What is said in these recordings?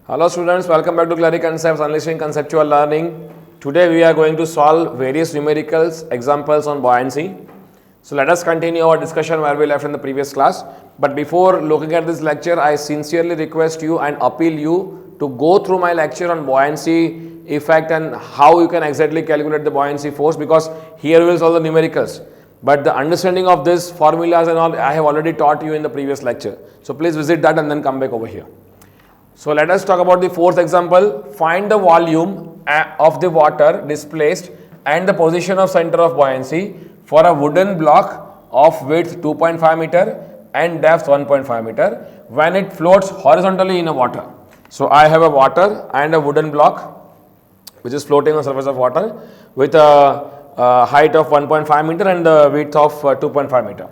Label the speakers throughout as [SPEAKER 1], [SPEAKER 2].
[SPEAKER 1] Hello students, welcome back to CLARIconcepts, Unleashing Conceptual Learning. Today we are going to solve various numericals examples on buoyancy. So let us continue our discussion where we left in the previous class. But before looking at this lecture, I sincerely request you and appeal you to go through my lecture on buoyancy effect and how you can exactly calculate the buoyancy force, because here we will solve the numericals. But the understanding of these formulas and all I have already taught you in the previous lecture. So please visit that and then come back over here. So let us talk about the fourth example. Find the volume of the water displaced and the position of center of buoyancy for a wooden block of width 2.5 meter and depth 1.5 meter when it floats horizontally in a water. So I have a water and a wooden block which is floating on the surface of water with a height of 1.5 meter and the width of 2.5 meter.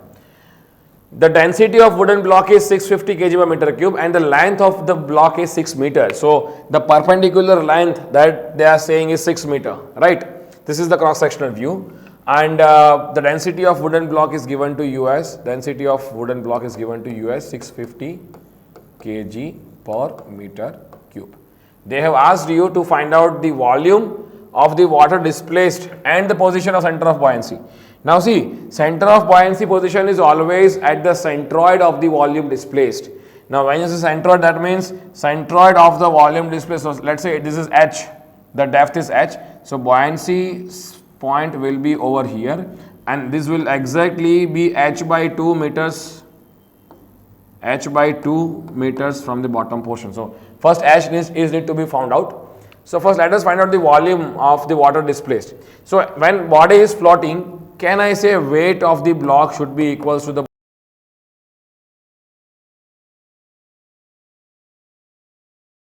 [SPEAKER 1] The density of wooden block is 650 kg per meter cube and the length of the block is 6 meters. So the perpendicular length that they are saying is 6 meter, right? This is the cross sectional view, and the density of wooden block is given to US. Density of wooden block is given to US 650 kg per meter cube. They have asked you to find out the volume of the water displaced and the position of center of buoyancy. Now see, center of buoyancy position is always at the centroid of the volume displaced. Now when you say centroid, that means centroid of the volume displaced. So let's say this is H, the depth is H. So buoyancy point will be over here and this will exactly be H by 2 meters, H by 2 meters from the bottom portion. So first H is need to be found out. So first let us find out the volume of the water displaced. So when body is floating, can I say weight of the block should be equals to the